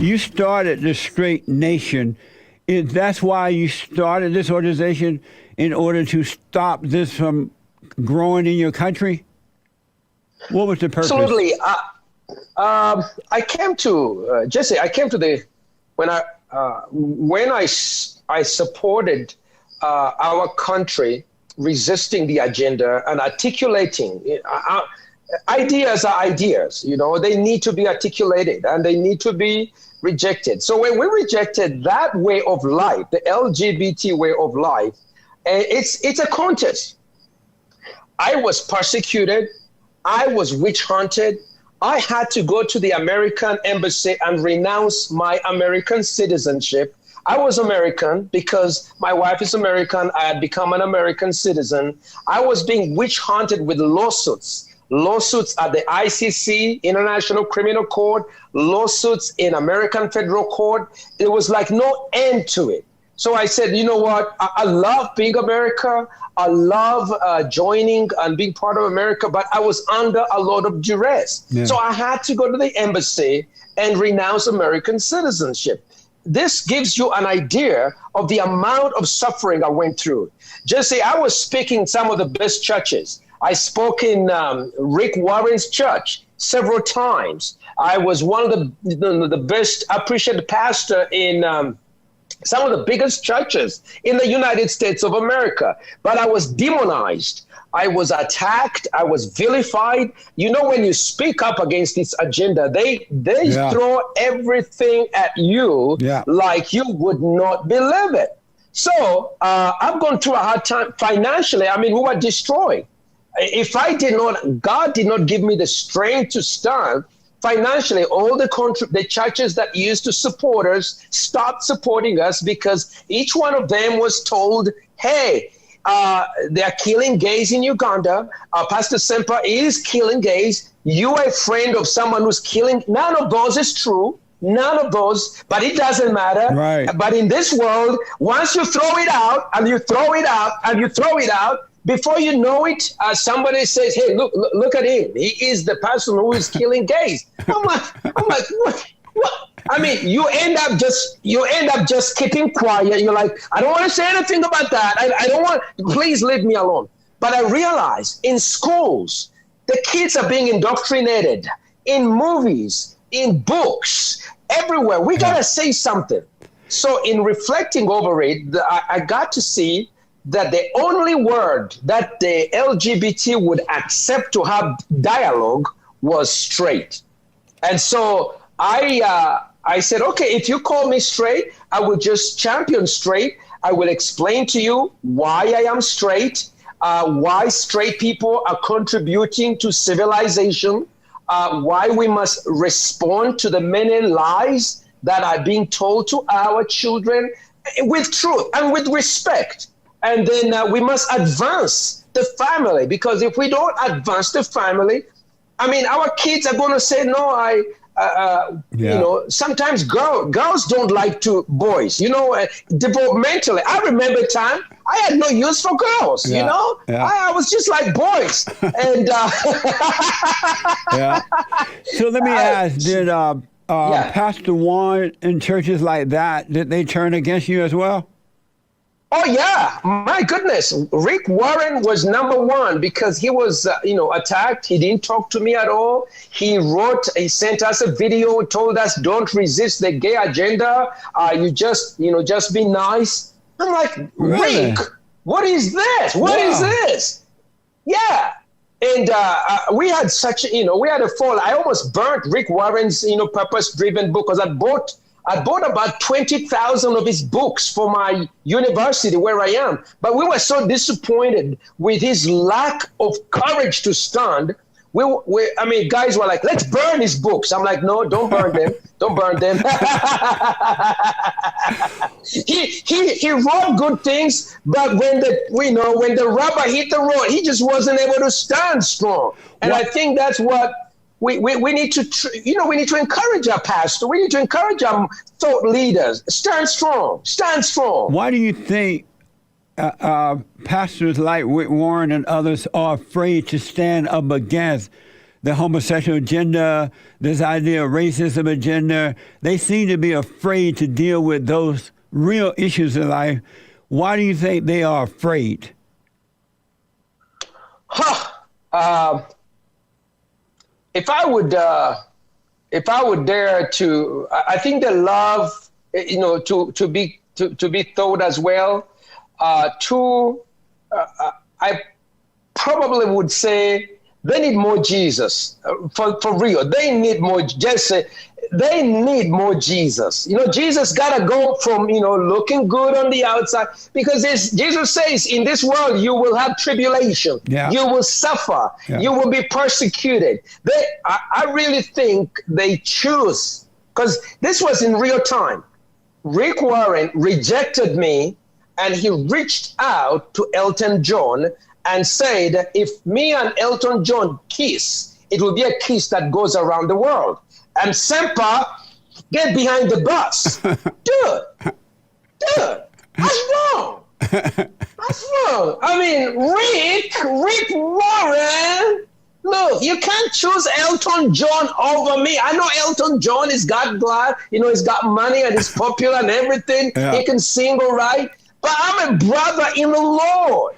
You started the Straight Nation. That's why you started this organization, in order to stop this from growing in your country? What was the purpose? Absolutely. I came to Jesse. I came to when I supported our country resisting the agenda and articulating. Ideas are ideas. They need to be articulated and they need to be rejected. So when we rejected that way of life, the LGBT way of life, it's a contest. I was persecuted. I was witch hunted. I had to go to the American embassy and renounce my American citizenship. I was American because my wife is American. I had become an American citizen. I was being witch hunted with lawsuits at the ICC, International Criminal Court, lawsuits in American Federal Court. There was like no end to it. So I said, you know what? I love being America. I love joining and being part of America, but I was under a lot of duress. Yeah. So I had to go to the embassy and renounce American citizenship. This gives you an idea of the amount of suffering I went through. Jesse, I was speaking in some of the best churches. I spoke in Rick Warren's church several times. I was one of the best appreciated pastor in some of the biggest churches in the United States of America. But I was demonized. I was attacked. I was vilified. When you speak up against this agenda, they throw everything at you like you would not believe it. So I've gone through a hard time financially. We were destroyed. If God did not give me the strength to stand financially, all the churches that used to support us stopped supporting us because each one of them was told, hey, they're killing gays in Uganda. Pastor Ssempa is killing gays. You are a friend of someone who's killing. None of those is true. None of those, but it doesn't matter. Right. But in this world, once you throw it out and you throw it out and you throw it out, before you know it, somebody says, hey, look at him. He is the person who is killing gays. I'm like, what? You end up just keeping quiet. You're like, I don't want to say anything about that. I don't want, please leave me alone. But I realize in schools, the kids are being indoctrinated in movies, in books, everywhere. We got to say something. So in reflecting over it, I got to see that the only word that the LGBT would accept to have dialogue was straight. And so I said, okay, if you call me straight, I will just champion straight. I will explain to you why I am straight, why straight people are contributing to civilization, why we must respond to the many lies that are being told to our children with truth and with respect. And then we must advance the family, because if we don't advance the family, our kids are going to say, no, sometimes girls don't like boys, developmentally. I remember a time I had no use for girls, I was just like boys. And So let me ask, did Pastor Warren in churches like that, did they turn against you as well? Oh, yeah. My goodness. Rick Warren was number one because he was, attacked. He didn't talk to me at all. He sent us a video, told us, don't resist the gay agenda. You just be nice. I'm like, really? Rick, what is this? What is this? Yeah. And we had we had a fall. I almost burnt Rick Warren's, purpose-driven book because I bought about 20,000 of his books for my university where I am. But we were so disappointed with his lack of courage to stand. Guys were like, let's burn his books. I'm like, no, don't burn them. Don't burn them. He wrote good things, but when the rubber hit the road, he just wasn't able to stand strong. And I think that's what we need to, we need to encourage our pastor. We need to encourage our thought leaders. Stand strong. Stand strong. Why do you think pastors like Rick Warren and others are afraid to stand up against the homosexual agenda, this idea of racism agenda. They seem to be afraid to deal with those real issues in life. Why do you think they are afraid? If I would dare to, I think the love, to be thought as well. I probably would say they need more Jesus for real. They need more Jesse. They need more Jesus. Jesus got to go from, looking good on the outside, because Jesus says in this world you will have tribulation. Yeah. You will suffer. Yeah. You will be persecuted. I really think they choose, because this was in real time. Rick Warren rejected me, and he reached out to Elton John and said, if me and Elton John kiss, it will be a kiss that goes around the world. And Ssempa, get behind the bus. Dude, that's wrong. That's wrong. I mean, Rick Warren, look, you can't choose Elton John over me. I know Elton John has got glad, he's got money and he's popular and everything. Yeah. He can sing all right. But I'm a brother in the Lord.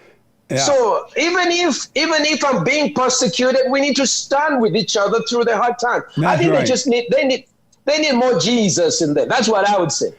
Yeah. So even if I'm being persecuted, we need to stand with each other through the hard time. That's I think right. They need more Jesus in there. That's what I would say.